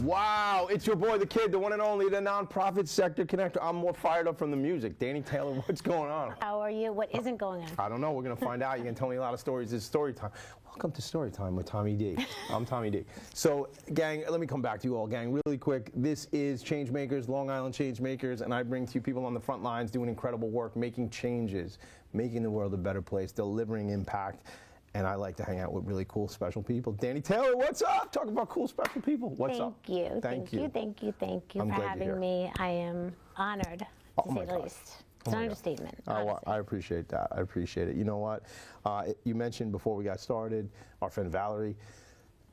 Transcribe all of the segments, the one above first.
Wow, it's your boy, the kid, the one and only, the nonprofit sector connector. I'm more fired up from the music. Dannie Taylor, what's going on? How are you? What isn't going on? I don't know. We're going to find out. You're going to tell me a lot of stories. It's story time. Welcome to Story Time with Tommy D. I'm Tommy D. So, gang, let me come back to you all, gang, really quick. This is Changemakers, Long Island Changemakers, and I bring to you people on the front lines doing incredible work, making changes, making the world a better place, delivering impact. And I like to hang out with really cool, special people. Dannie Taylor, what's up? Talk about cool, special people. What's up? Thank you for having me. I am honored, to say the least. It's an understatement. Oh, I appreciate that. I appreciate it. You know what? You mentioned before we got started, our friend Valerie.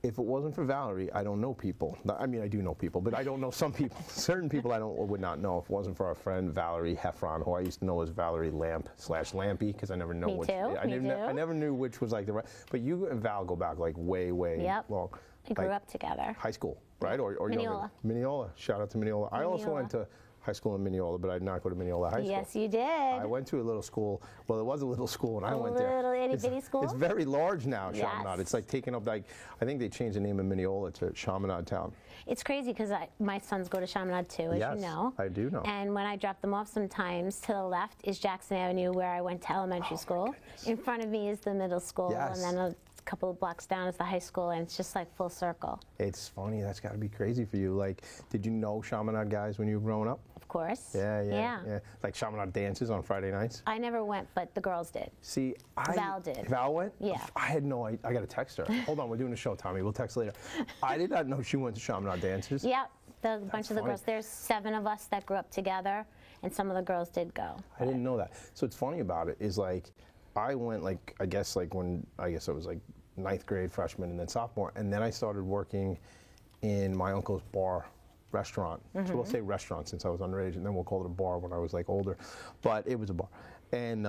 If it wasn't for Valerie, I don't know people. I mean, I do know people, but I don't know some people. Certain people I would not know if it wasn't for our friend Valerie Heffron, who I used to know as Valerie Lamp/Lampy, because I never know which. I never knew which was like the right. But you and Val go back like way long. We grew up together. High school, right? Or Mineola. Younger. Mineola. Shout out to Mineola. I also went to high school in Mineola, but I did not go to Mineola High School. Yes, you did. I went to a little school. Well, it was a little school when I went there. A little itty-bitty school? It's very large now, Yes. Chaminade. It's like taking up, like, I think they changed the name of Mineola to Chaminade Town. It's crazy because my sons go to Chaminade too, as you know. I do know. And when I drop them off sometimes, to the left is Jackson Avenue, where I went to elementary school. In front of me is the middle school, and then a couple of blocks down is the high school, and it's just like full circle. It's funny. That's got to be crazy for you. Like, did you know Chaminade guys when you were growing up? Of course. Yeah. Like Chaminade dances on Friday nights? I never went, but the girls did. See, Val did. Val went? Yeah. I had no idea. I got to text her. Hold on, we're doing a show, Tommy. We'll text later. I did not know she went to Chaminade dances. Yep. A bunch of the girls. There's 7 of us that grew up together, and some of the girls did go. I didn't know that. So what's funny about it is, like, I went, like, I guess I was like 9th grade, freshman, and then sophomore, and then I started working in my uncle's bar restaurant. So we'll say restaurant since I was underage, and then we'll call it a bar when I was like older, but it was a bar. And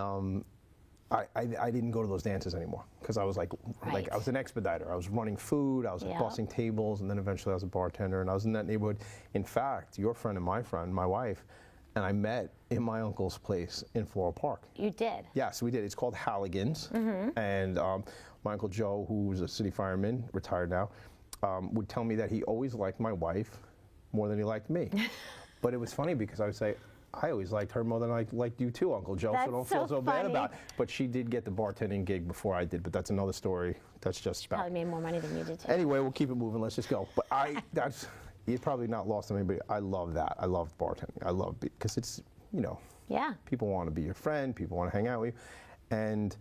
I didn't go to those dances anymore because I was like I was an expediter. I was running food, I was like bussing tables, and then eventually I was a bartender, and I was in that neighborhood. In fact, your friend and my wife, and I met in my uncle's place in Floral Park. You did? Yes, we did. It's called Halligan's. And my Uncle Joe, who was a city fireman, retired now, would tell me that he always liked my wife more than he liked me. But it was funny because I would say, I always liked her more than I liked you too, Uncle Joe, so don't feel so bad about it. But she did get the bartending gig before I did, but that's another story. That's just probably made more money than you did too. Anyway, we'll keep it moving. Let's just go. But it's probably not lost on anybody. I love that. I love bartending. I love it because it's, you know, people want to be your friend, people want to hang out with you. And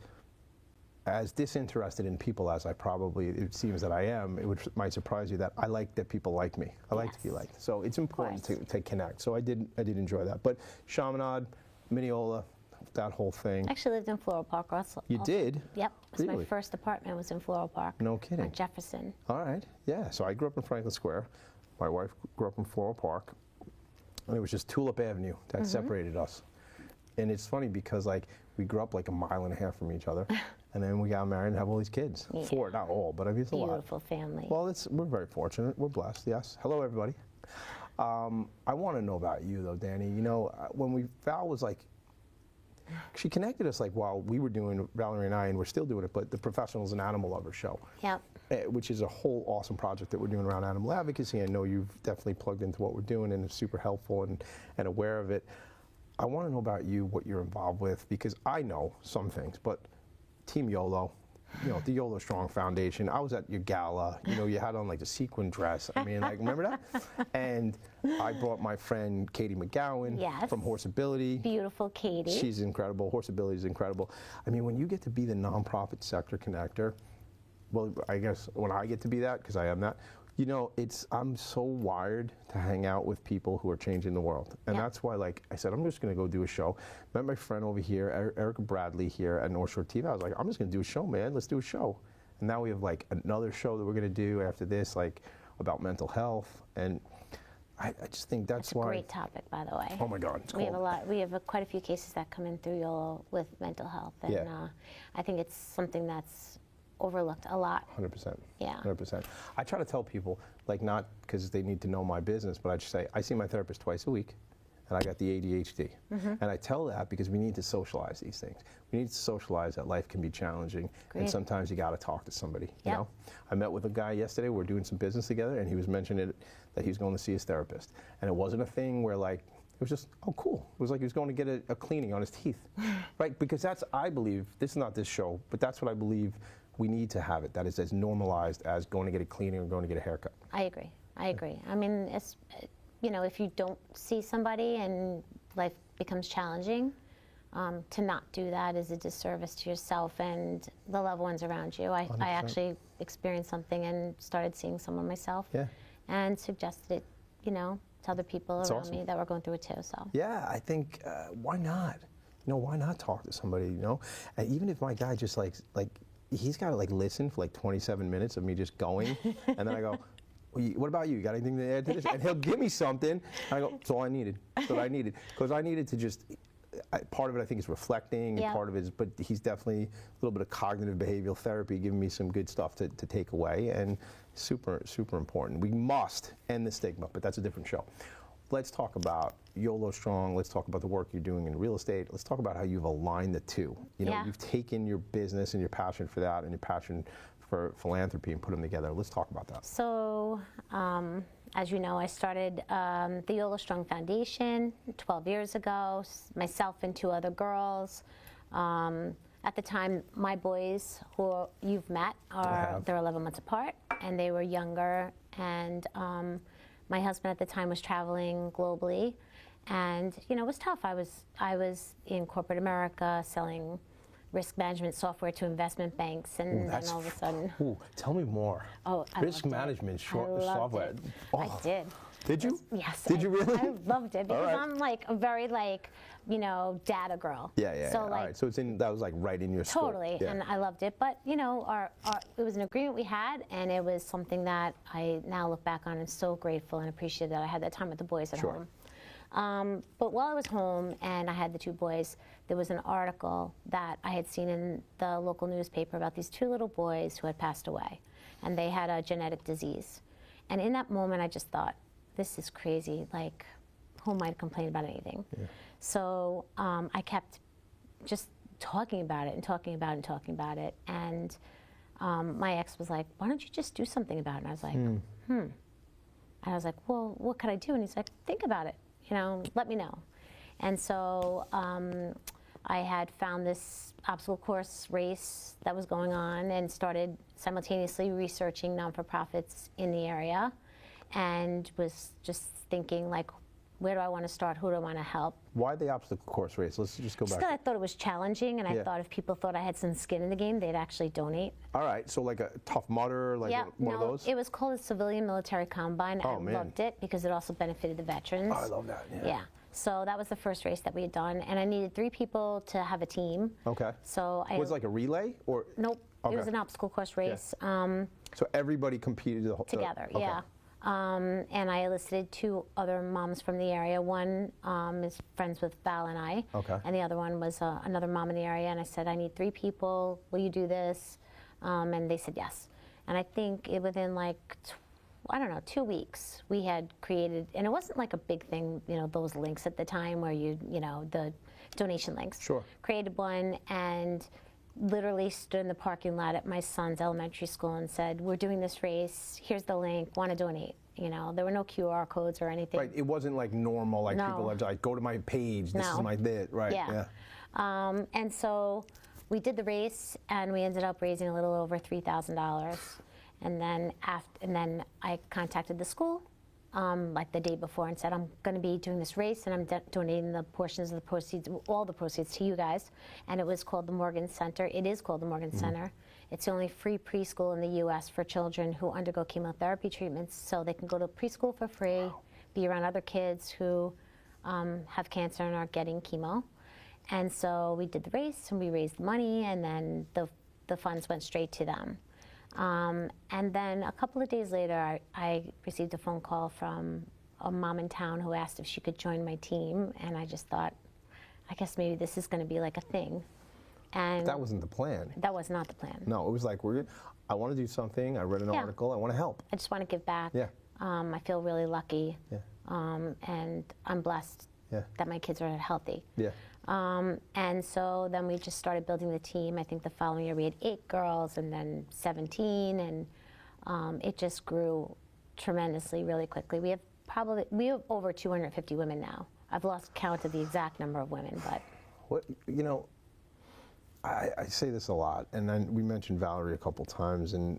as disinterested in people as it seems that I am, might surprise you that I like that people like me. I like to be liked. So it's important to connect. So I did enjoy that. But Chaminade, Mineola, that whole thing. I actually lived in Floral Park also. You did? Yep. My first apartment was in Floral Park. No kidding. On Jefferson. All right. Yeah. So I grew up in Franklin Square. My wife grew up in Floral Park. And it was just Tulip Avenue that separated us. And it's funny because, like, we grew up like a mile and a half from each other. And then we got married and have all these kids. 4, not all, but I mean, it's a lot. Beautiful family. Well, we're very fortunate. We're blessed, yes. Hello, everybody. I want to know about you, though, Dannie. You know, when Val was like, she connected us like while we were doing, Valerie and I, and we're still doing it, but the Professionals and Animal Lovers show. Yep. Which is a whole awesome project that we're doing around animal advocacy. I know you've definitely plugged into what we're doing and it's super helpful and aware of it. I want to know about you, what you're involved with, because I know some things, but Team YOLO, you know, the YOLO Strong Foundation. I was at your gala, you know, you had on like the sequin dress. I mean, like, remember that? And I brought my friend Katie McGowan from Horseability. Beautiful Katie. She's incredible. Horseability is incredible. I mean, when you get to be the nonprofit sector connector, well, I guess when I get to be that, because I am that, you know, I'm so wired to hang out with people who are changing the world. And that's why, like I said, I'm just going to go do a show. Met my friend over here, Erica Bradley here at North Shore TV. I was like, I'm just going to do a show, man. Let's do a show. And now we have like another show that we're going to do after this, like about mental health. And I just think that's why. It's a great topic, by the way. Oh my God. We have quite a few cases that come in through YOLO with mental health. And I think it's something that's overlooked a lot. 100%. Yeah. 100%. I try to tell people, like, not because they need to know my business, but I just say, I see my therapist twice a week, and I got the ADHD. And I tell that because we need to socialize these things. We need to socialize that life can be challenging, and sometimes you got to talk to somebody. You know, I met with a guy yesterday. We're doing some business together, and he was mentioning that he was going to see his therapist, and it wasn't a thing where like. It was just, oh, cool. It was like he was going to get a cleaning on his teeth, right? Because that's, I believe, this is not this show, but that's what I believe we need to have it. That is as normalized as going to get a cleaning or going to get a haircut. I agree. I agree. I mean, it's, you know, if you don't see somebody and life becomes challenging, to not do that is a disservice to yourself and the loved ones around you. I actually experienced something and started seeing someone myself, and suggested it, you know, to other people around me that were going through it too. So yeah, I think why not? You know, why not talk to somebody? You know, and even if my guy just like he's got to like listen for like 27 minutes of me just going, and then I go, what about you? You got anything to add to this? And he'll give me something. And I go, that's all I needed. That's what I needed, because I needed to just. Part of it, I think, is reflecting, and part of it is, but he's definitely a little bit of cognitive behavioral therapy, giving me some good stuff to take away, and super, super important. We must end the stigma, but that's a different show. Let's talk about YOLO Strong. Let's talk about the work you're doing in real estate. Let's talk about how you've aligned the two. You know, you've taken your business and your passion for that and your passion for philanthropy and put them together. Let's talk about that. So, as you know, I started the YOLO Strong Foundation 12 years ago, myself and 2 other girls. At the time, my boys, who you've met, they're 11 months apart, and they were younger. And my husband at the time was traveling globally, and you know, it was tough. I was in corporate America selling risk management software to investment banks, and then all of a sudden... Tell me more. Oh, I risk management software. Oh, I did. Did you? Yes. Did you really? I loved it because I'm like a very you know, data girl. Yeah. So all right. So that was like right in your scope. Totally, and I loved it. But you know, it was an agreement we had, and it was something that I now look back on and so grateful and appreciative that I had that time with the boys at home. But while I was home and I had the 2 boys, there was an article that I had seen in the local newspaper about these 2 little boys who had passed away, and they had a genetic disease. And in that moment, I just thought, this is crazy. Like, who am I to complain about anything? So I kept just talking about it and talking about it and talking about it. And my ex was like, why don't you just do something about it? And I was like, And I was like, well, what could I do? And he's like, think about it. You know, let me know. And so I had found this obstacle course race that was going on and started simultaneously researching non-for-profits in the area, and was just thinking, like, where do I want to start? Who do I want to help? Why the obstacle course race? Let's just go back. Because I thought it was challenging, and I thought if people thought I had some skin in the game, they'd actually donate. All right, so like a Tough Mudder, like one of those? It was called a Civilian Military Combine. I loved it because it also benefited the veterans. Oh, I love that, Yeah. So that was the first race that we had done, and I needed 3 people to have a team. Okay. So was it like a relay? Or? Nope, it was an obstacle course race. So everybody competed together, yeah. And I enlisted 2 other moms from the area. One is friends with Val and I, and the other one was another mom in the area. And I said, I need 3 people. Will you do this? And they said yes. And I think within like, I don't know, 2 weeks, we had created, and it wasn't like a big thing, you know, those links at the time where you know, the donation links. Sure. Created one and literally stood in the parking lot at my son's elementary school and said, we're doing this race, here's the link, want to donate? You know, there were no QR codes or anything. Right, it wasn't like normal, like people are like, go to my page, this is my bit, right? Yeah. And so we did the race, and we ended up raising a little over $3,000. And then I contacted the school like the day before and said, I'm going to be doing this race, and I'm donating the portions of the proceeds, all the proceeds, to you guys. And it was called the Morgan Center. It is called the Morgan Center. It's the only free preschool in the U.S. for children who undergo chemotherapy treatments, so they can go to preschool for free, be around other kids who have cancer and are getting chemo. And so we did the race, and we raised money, and then the funds went straight to them. And then a couple of days later, I received a phone call from a mom in town who asked if she could join my team, and I just thought, I guess maybe this is going to be like a thing. And that wasn't the plan. That was not the plan. No, it was like, I want to do something, I read an article, I want to help. I just want to give back. Yeah. I feel really lucky. Yeah. And I'm blessed that my kids are healthy. Yeah. And so then we just started building the team. I think the following year we had 8 girls and then 17, and it just grew tremendously really quickly. We have over 250 women now. I've lost count of the exact number of women, but. What, you know, I say this a lot, and then we mentioned Valerie a couple times, and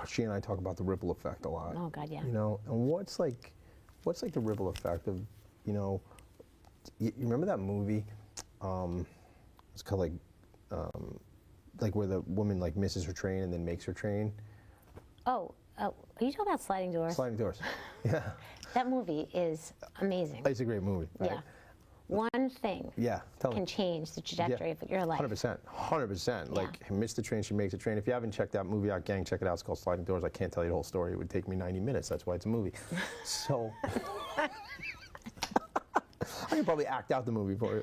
she and I talk about the ripple effect a lot. Oh God, yeah. You know, and what's like the ripple effect of, you know, you remember that movie? It's called like where the woman like misses her train and then makes her train. Oh, are you talking about Sliding Doors? Sliding Doors. Yeah. That movie is amazing. It's a great movie. Right? Yeah. One thing can change the trajectory of your life. 100%. 100%. Like, miss the train, she makes a train. If you haven't checked that movie out, gang, check it out. It's called Sliding Doors. I can't tell you the whole story. It would take me 90 minutes. That's why it's a movie. So, I can probably act out the movie for you.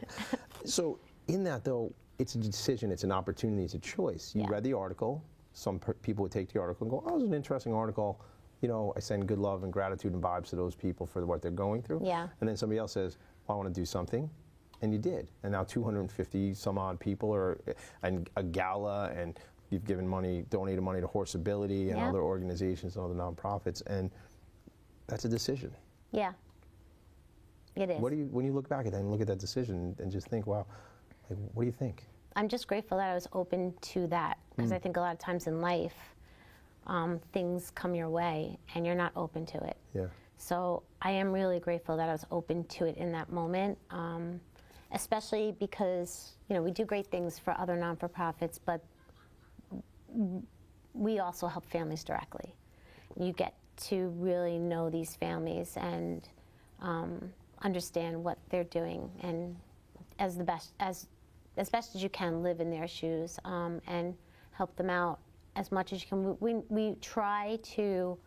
So, in that, though, it's a decision, it's an opportunity, it's a choice. You read the article. Some people would take the article and go, oh, it was an interesting article. You know, I send good love and gratitude and vibes to those people for what they're going through. Yeah. And then somebody else says, well, I want to do something. And you did. And now 250 some odd people are, and a gala, and you've given money, donated money to Horseability and other organizations and other nonprofits. And that's a decision. Yeah. It is. What do you, when you look back at that and look at that decision and just think, wow, like, what do you think? I'm just grateful that I was open to that, because I think a lot of times in life, things come your way and you're not open to it. Yeah. So I am really grateful that I was open to it in that moment, especially because, you know, we do great things for other non-for-profits, but we also help families directly. You get to really know these families and understand what they're doing, and as best as you can, live in their shoes and help them out as much as you can. We try to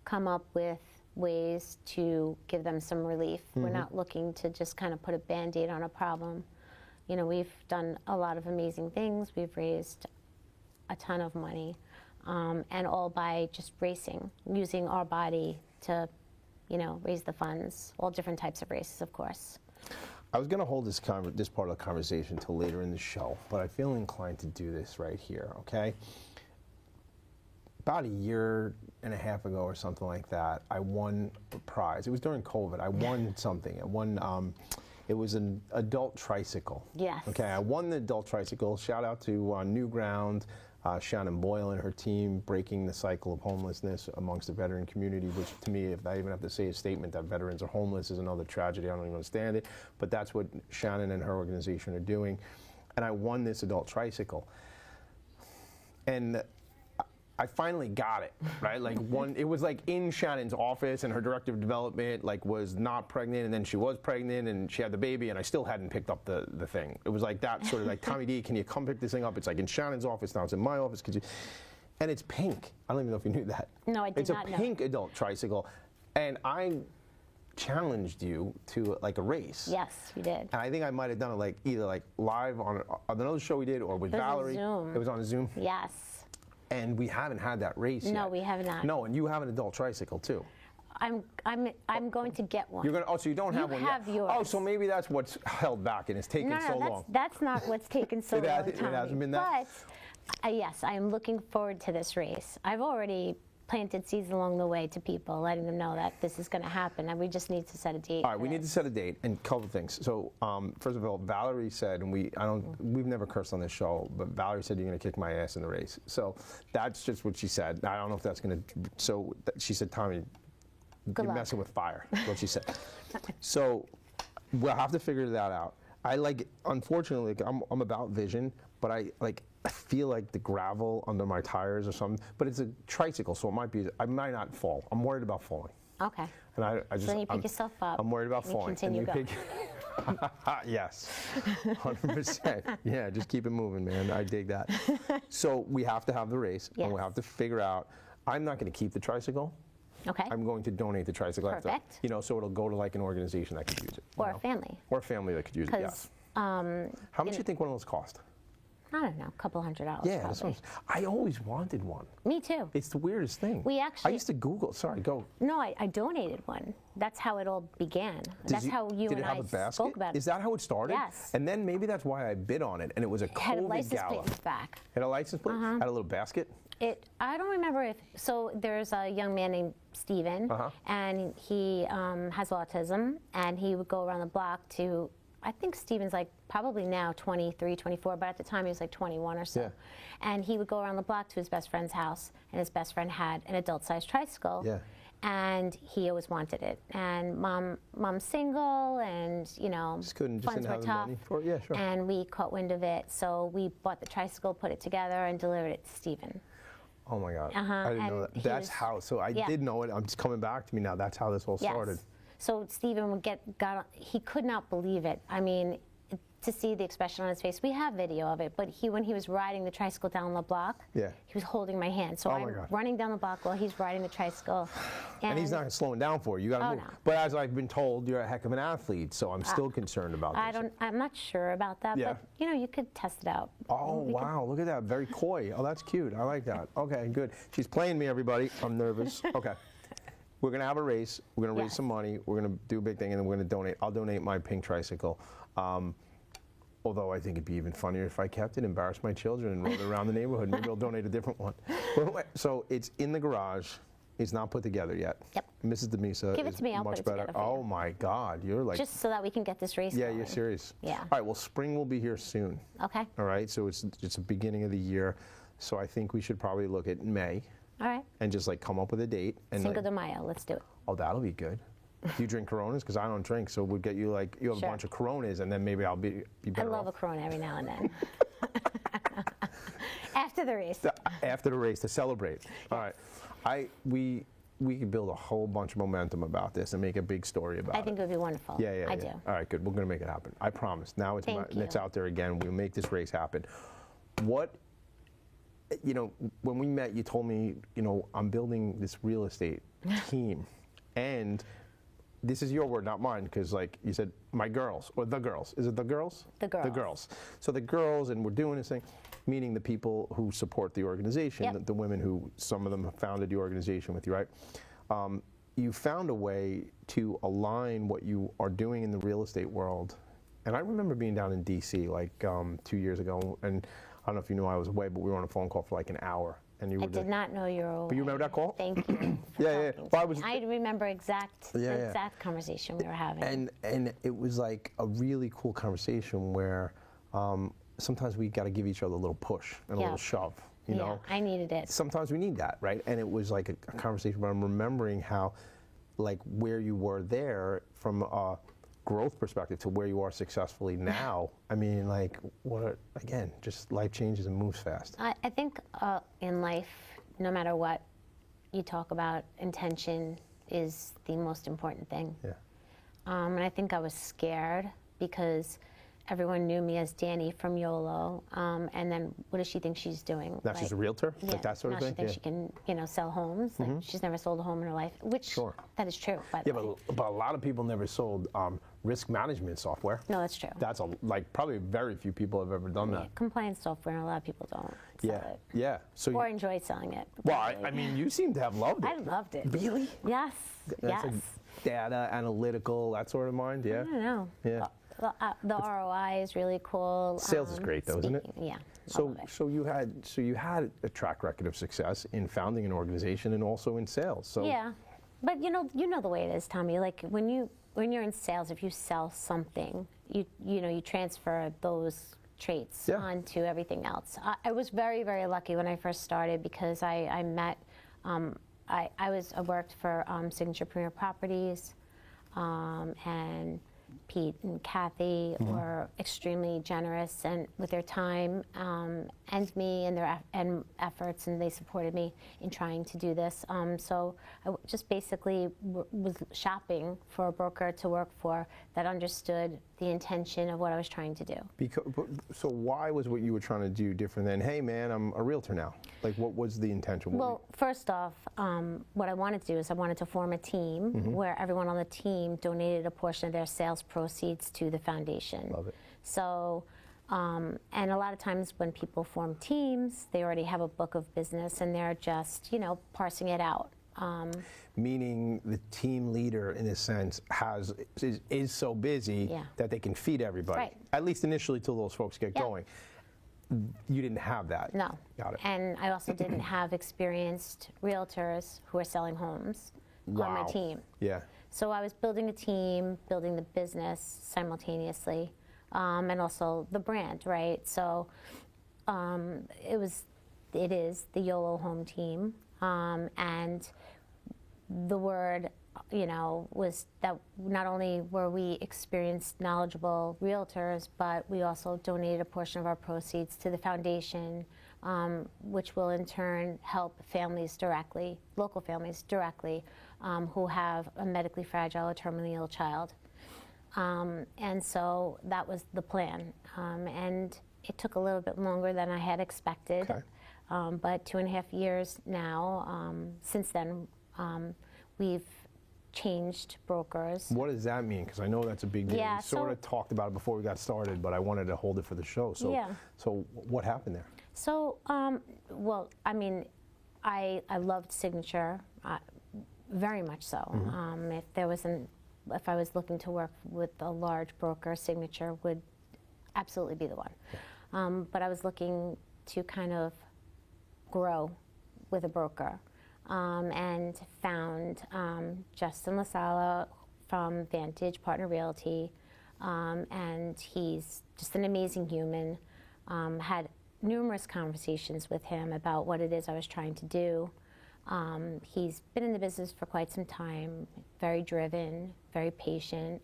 come up with ways to give them some relief. We're not looking to just kind of put a Band-Aid on a problem. You know, we've done a lot of amazing things. We've raised a ton of money, and all by just racing, using our body to, you know, raise the funds, all different types of races, of course. I was going to hold this part of the conversation till later in the show, but I feel inclined to do this right here, okay? About a year and a half ago or something like that, I won a prize. It was during COVID. I won something. I won, it was an adult tricycle. Yes. Okay, I won the adult tricycle. Shout out to New Ground, Shannon Boyle and her team, breaking the cycle of homelessness amongst the veteran community, which to me, if I even have to say a statement that veterans are homeless is another tragedy, I don't even understand it. But that's what Shannon and her organization are doing. And I won this adult tricycle. And I finally got it, right? Like it was like in Shannon's office, and her director of development like was not pregnant, and then she was pregnant, and she had the baby, and I still hadn't picked up the thing. It was like that sort of like, Tommy D, can you come pick this thing up? It's like in Shannon's office now, it's in my office, could you? And it's pink. I don't even know if you knew that. No, I did not know. It's a pink adult tricycle, and I challenged you to like a race. Yes, you did. And I think I might have done it like either like live on another show we did, or with Valerie. Zoom. It was on a Zoom. Yes. And we haven't had that race yet. No, we have not. No, and you have an adult tricycle too. I'm going to get one. You're gonna. Oh, so you don't have one yet. You have yours. Oh, so maybe that's what's held back and it's taken so long. That's not what's taken so long. It hasn't been that. But yes, I am looking forward to this race. I've already planted seeds along the way to people, letting them know that this is going to happen, and we just need to set a date. All right, we need to set a date and a couple things. So, first of all, Valerie said, and we've never cursed on this show, but Valerie said you're going to kick my ass in the race. So that's just what she said. I don't know if that's going to. So she said, Tommy, you're messing with fire. That's what she said. So we'll have to figure that out. Unfortunately, I'm about vision, but I feel like the gravel under my tires or something. But it's a tricycle, so I might not fall. I'm worried about falling. Okay. And I just. So then you pick yourself up. I'm worried about falling. Continue going. Yes, 100%. Yeah, just keep it moving, man. I dig that. So we have to have the race, and we'll have to figure out. I'm not going to keep the tricycle. Okay. I'm going to donate the tricycle. Perfect. So it'll go to like an organization that could use it. Or a family. Or a family that could use it, yes. How much do you think one of those cost? I don't know, a couple $100. Yeah, probably. I always wanted one. Me too. It's the weirdest thing. We actually. I used to Google. Sorry, go. No, I donated one. That's how it all began. That's how you did and it have I a basket? spoke about it. Is that how it started? Yes. And then maybe that's why I bid on it, and it was a It had a COVID license gala. plate in its back. Had a license plate? Had a little basket? I don't remember if, so there's a young man named Steven, and he has autism, and he would go around the block to, I think Steven's like probably now 23, 24, but at the time he was like 21 or so. Yeah. And he would go around the block to his best friend's house, and his best friend had an adult-sized tricycle. Yeah. And he always wanted it. And mom's single, and Just didn't funds were have the tough. money for it. Yeah, sure. And we caught wind of it, so we bought the tricycle, put it together, and delivered it to Steven. Oh my God. I didn't know and that. That's how, so I did know it. I'm just coming back to me now. That's how this all started. Yes. So Steven would he could not believe it. I mean, to see the expression on his face, we have video of it, but when he was riding the tricycle down the block, he was holding my hand. So I'm running down the block while he's riding the tricycle. And he's not slowing down for you. You got to move. No. But as I've been told, you're a heck of an athlete, so I'm still concerned about this. I'm not sure about that, but you could test it out. Oh, wow, look at that, very coy. Oh, that's cute, I like that. Okay, good. She's playing me, everybody. I'm nervous. Okay. We're gonna have a race, we're gonna raise some money, we're gonna do a big thing, and then we're gonna donate. I'll donate my pink tricycle. Although I think it'd be even funnier if I kept it, embarrassed my children, and rode it around the neighborhood. Maybe I'll donate a different one. So it's in the garage. It's not put together yet. Yep. Mrs. DeMisa Give it to me, I'll much put it better. together for you. Oh my God, you're like. Just so that we can get this race Yeah, going. you're serious. Yeah. All right, well, spring will be here soon. Okay. All right, so it's the beginning of the year. So I think we should probably look at May. All right. And just like come up with a date. And Cinco de Mayo, let's do it. Oh, that'll be good. Do you drink Coronas? Because I don't drink, so we'll get you like, you have a bunch of Coronas, and then maybe I'll be better I love a Corona every now and then. After the race. After the race, to celebrate. All right. We could build a whole bunch of momentum about this and make a big story about it. I think it would be wonderful. Yeah. I do. All right, good. We're going to make it happen. I promise. Now it's out there again. We'll make this race happen. What, when we met, you told me, I'm building this real estate team. And this is your word, not mine, because like you said, my girls, or the girls. Is it the girls? The girls. The girls. So the girls, and we're doing this thing, meaning the people who support the organization, the women who, some of them have founded the organization with you, right? You found a way to align what you are doing in the real estate world. And I remember being down in DC like 2 years ago, and I don't know if you knew I was away, but we were on a phone call for like an hour. And you were I did not know you were away. But you remember that call? Thank you. Yeah. Well, I remember the exact conversation we were having. And it was like a really cool conversation where sometimes we got to give each other a little push and a little shove. You know? I needed it. Sometimes we need that, right? And it was like a conversation where I'm remembering how, like, where you were there from a growth perspective to where you are successfully now. I mean, like, again, just life changes and moves fast. I think in life, no matter what you talk about, intention is the most important thing. Yeah. And I think I was scared because everyone knew me as Danny from YOLO, and then what does she think she's doing? Now she's a realtor, like that sort of thing? Now she thinks she can, sell homes. Like she's never sold a home in her life, which that is true, by the way. But a lot of people never sold risk management software. No, that's true. That's probably very few people have ever done that. Compliance software, and a lot of people don't sell it. Yeah. So or enjoy selling it. Well, I mean, you seem to have loved it. I loved it. Really? Yes. That's like data, analytical, that sort of mind, yeah? I don't know. Yeah. The ROI is really cool. Sales is great, though, isn't it? Yeah. So you had a track record of success in founding an organization and also in sales. So yeah, but you know the way it is, Tommy. Like when you're in sales, if you sell something, you transfer those traits onto everything else. I was very, very lucky when I first started because I met. I worked for Signature Premier Properties, and Pete and Kathy were extremely generous and with their time and me and their efforts, and they supported me in trying to do this. So I just basically was shopping for a broker to work for that understood the intention of what I was trying to do. So why was what you were trying to do different than, hey man, I'm a realtor now? Like, what was the intention? Well, first off, what I wanted to do is I wanted to form a team where everyone on the team donated a portion of their sales proceeds to the foundation. Love it. So And a lot of times when people form teams, they already have a book of business and they're just, parsing it out. Meaning the team leader, in a sense, is so busy that they can feed everybody. Right. At least initially, till those folks get going. You didn't have that. No. Got it. And I also didn't have experienced realtors who are selling homes on my team. Yeah. So I was building a team, building the business simultaneously, and also the brand, right? So it is the YOLO Home Team, and the word, was that not only were we experienced, knowledgeable realtors, but we also donated a portion of our proceeds to the foundation, which will in turn help families directly, local families directly, who have a medically fragile or terminally ill child. And so that was the plan. And it took a little bit longer than I had expected. Okay. But 2.5 years now, since then, we've changed brokers. What does that mean? Because I know that's a big deal. Yeah, We sort of talked about it before we got started, but I wanted to hold it for the show. So, so what happened there? So, well, I mean, I loved Signature, very much so. If I was looking to work with a large broker, Signature would absolutely be the one. But I was looking to kind of grow with a broker. And found Justin LaSala from Vantage Partner Realty, and he's just an amazing human. Had numerous conversations with him about what it is I was trying to do. He's been in the business for quite some time, very driven, very patient,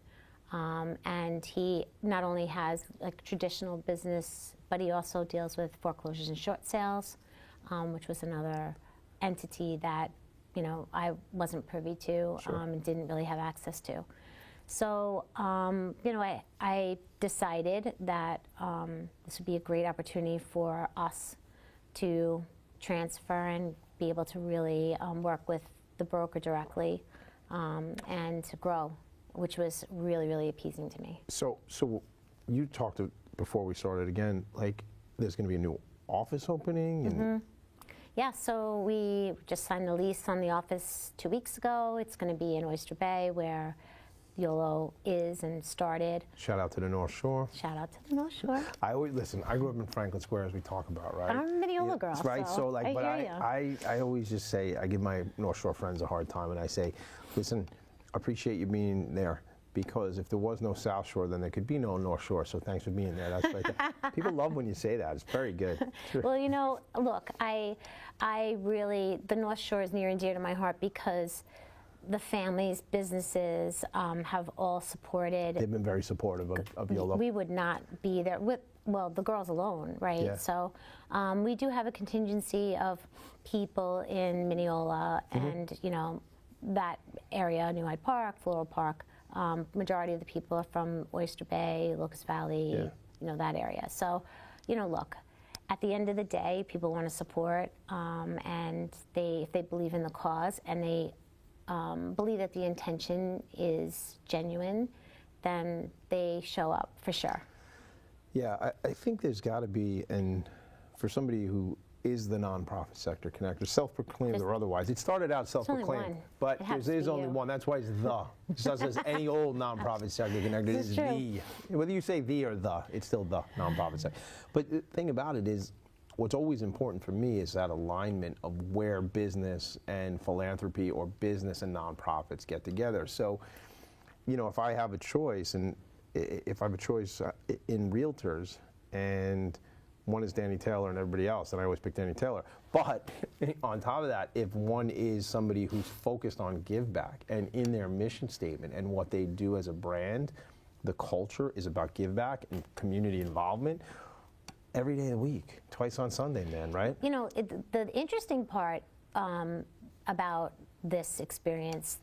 and he not only has like traditional business, but he also deals with foreclosures and short sales, which was another entity that I wasn't privy to and didn't really have access to. So I decided that this would be a great opportunity for us to transfer and be able to really work with the broker directly and to grow, which was really, really appeasing to me. So you talked before we started again, like there's going to be a new office opening and Yeah, so we just signed a lease on the office 2 weeks ago. It's going to be in Oyster Bay, where YOLO is and started. Shout out to the North Shore. Shout out to the North Shore. I always listen. I grew up in Franklin Square, as we talk about, right? I'm a Mineola girl, that's right. So like, but I always just say, I give my North Shore friends a hard time, and I say, listen, appreciate you being there. Because if there was no South Shore, then there could be no North Shore. So thanks for being there. That's right. People love when you say that. It's very good. Well, look, I really, the North Shore is near and dear to my heart because the families, businesses have all supported. They've been very supportive of YOLO. We would not be there with, the girls alone, right? Yeah. So we do have a contingency of people in Mineola and, that area, New Hyde Park, Floral Park. Majority of the people are from Oyster Bay, Locust Valley, that area. So, look, at the end of the day, people want to support, and if they believe in the cause and they believe that the intention is genuine, then they show up for sure. Yeah, I think there's got to be, and for somebody who is the nonprofit sector connector, self-proclaimed or otherwise. It started out self-proclaimed, but there is only one. That's why it's the. It's not as any old nonprofit sector connector. It's the. Whether you say the or the, it's still the nonprofit sector. But the thing about it is, what's always important for me is that alignment of where business and philanthropy or business and nonprofits get together. So, if I have a choice, and if I have a choice in realtors, and one is Dannie Taylor and everybody else, and I always pick Dannie Taylor. But on top of that, if one is somebody who's focused on give back and in their mission statement and what they do as a brand, the culture is about give back and community involvement every day of the week, twice on Sunday, man, right? The interesting part about this experience,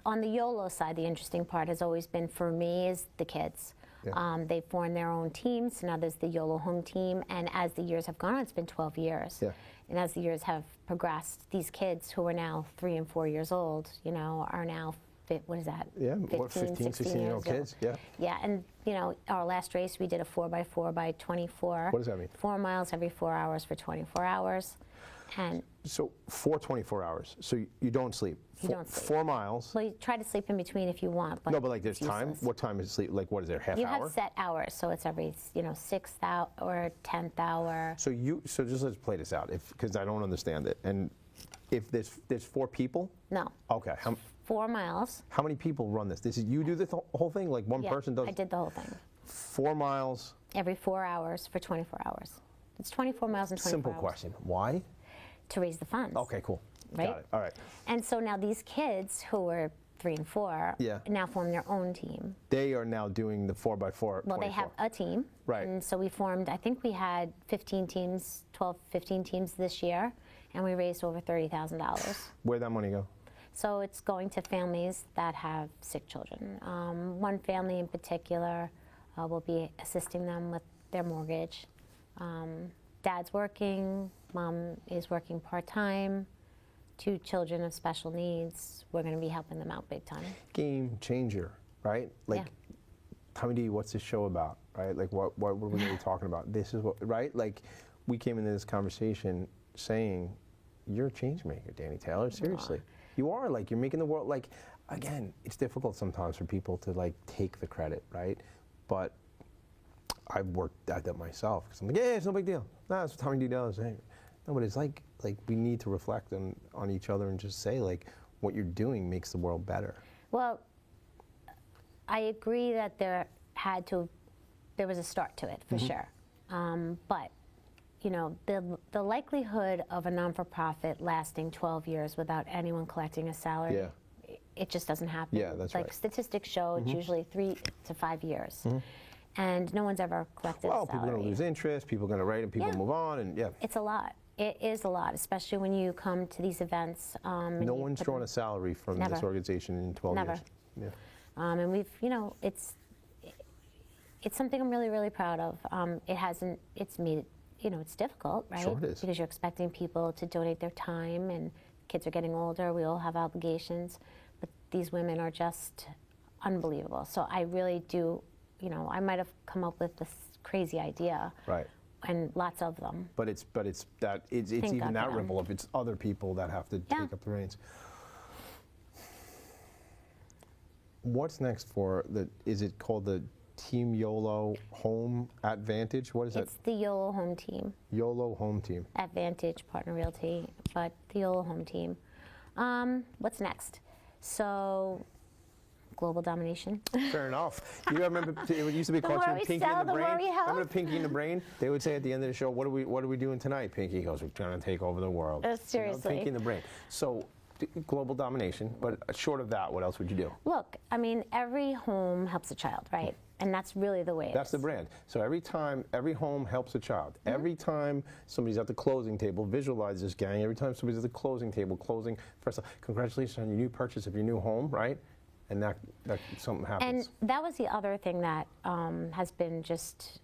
on the YOLO side, the interesting part has always been for me is the kids. Yeah. They've formed their own teams. Now there's the YOLO Home Team, and as the years have gone on, it's been 12 years. Yeah. And as the years have progressed, these kids who are now 3 and 4 years old, are now what is that? Yeah, 15, 16-year-old kids. Yeah. Yeah, and you know, our last race we did a 4x4 by 24. What does that mean? 4 miles every 4 hours for 24 hours, and so 24 hours. So you don't sleep. You don't sleep. 4 miles. Well, you try to sleep in between if you want, but No, but like there's time. useless. What time is sleep? Like what is there? Half You hour. have set hours, so it's every 6th hour or 10th hour. So just let's play this out, because I don't understand it. And if there's 4 people. No. Okay. 4 miles. How many people run this? You do the whole thing? Like one Yeah, person does? I did the whole thing. 4 miles. Every 4 hours for 24 hours. It's 24 miles in 24 Simple hours. question. Why? To raise the funds. Okay, cool. Right? Got it. All right. And so now these kids who were 3 and 4 Yeah. now form their own team. They are now doing the 4x4. Well, they have a team. Right. And so we formed, I think we had 15 teams, 12, 15 teams this year, and we raised over $30,000. Where'd that money go? So it's going to families that have sick children. One family in particular will be assisting them with their mortgage. Dad's working, mom is working part-time, 2 children of special needs. We're going to be helping them out big time. Game changer, right? Like, Yeah. Tommy D, what's this show about, right? Like, what are we going to be talking about? This is what, right? Like, we came into this conversation saying, you're a change maker, Dannie Taylor, seriously. You are, like, you're making the world, like, again, it's difficult sometimes for people to, like, take the credit, right? But I've worked at that myself, because I'm like, yeah, it's no big deal. No, that's what Tommy D does. Hey. No, but it's like we need to reflect on each other and just say, like, what you're doing makes the world better. Well, I agree that there was a start to it, for sure. But, you know, the likelihood of a non-for-profit lasting 12 years without anyone collecting a salary, Yeah. it just doesn't happen. Yeah, that's like right. statistics show it's usually 3 to 5 years. And no one's ever collected a Well, salary. people are going to lose interest, people are going to write, and people Yeah. move on, and yeah. It's a lot. It is a lot, especially when you come to these events. And No you one's put drawn a salary from this Never. organization in 12 Never. years. Yeah. And we've, you know, it's something I'm really, really proud of. It's made it, you know, it's difficult, right? Sure it is. Because you're expecting people to donate their time, and kids are getting older, we all have obligations, but these women are just unbelievable. So I really do, you know, I might have come up with this crazy idea. Right. And lots of them. But it's even God that for them. ripple if it's other people that have to Yeah. take up the reins. What's next for is it called the Team YOLO Home Advantage? What is It's the YOLO Home Team. YOLO Home Team. Advantage Partner Realty, but the YOLO Home Team. What's next? So, global domination. Fair enough. You remember it used to be The called more we Pinky sell, in the the Brain. more we help. Remember Pinky in the Brain? They would say at the end of the show, "What are we doing tonight?" Pinky goes, "We're trying to take over the world." Seriously. Pinky in the Brain. So, global domamination. But short of that, what else would you do? Look, I mean, every home helps a child, right? And that's really the way it That's is. the brand. So every time, every home helps a child. Every time somebody's at the closing table, visualize this, gang. Every time somebody's at the closing table, closing, first, congratulations on your new purchase of your new home, right? And that something happens. And that was the other thing that has been just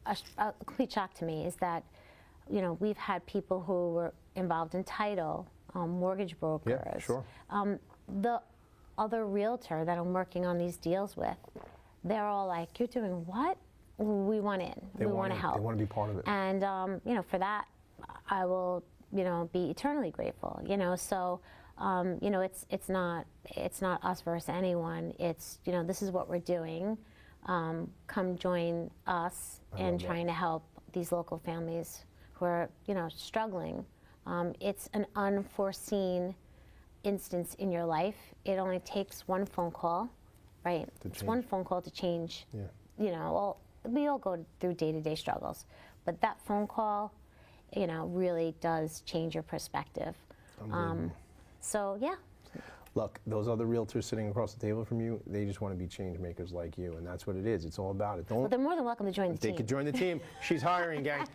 a complete shock to me is that, you know, we've had people who were involved in title, mortgage brokers. Yeah, sure. The other realtor that I'm working on these deals with, they're all like, "You're doing what? We want in. We want to help. They want to be part of it. And you know, for that, I will, you know, be eternally grateful. You know, so you know, it's not us versus anyone. It's, you know, this is what we're doing. Come join us in trying to help these local families who are, you know, struggling. It's an unforeseen instance in your life. It only takes one phone call, right? It's one phone call to change. Yeah. You know, we all go through day-to-day struggles, but that phone call, you know, really does change your perspective. So yeah. Look, those other realtors sitting across the table from you, they just want to be change makers like you, and that's what it is. It's all about it. Well, they're more than welcome to join the They team. could join the team. She's hiring, gang.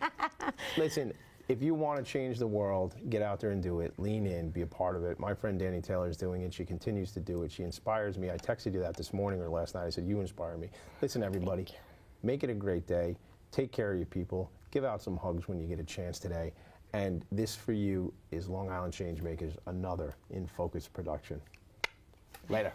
Listen, if you want to change the world, get out there and do it. Lean in, be a part of it. My friend Dannie Taylor is doing it. She continues to do it. She inspires me. I texted you that this morning or last night. I said, you inspire me. Listen, everybody, make it a great day. Take care of your people. Give out some hugs when you get a chance today. And this for you is Long Island Changemakers, another In Focus production. Later.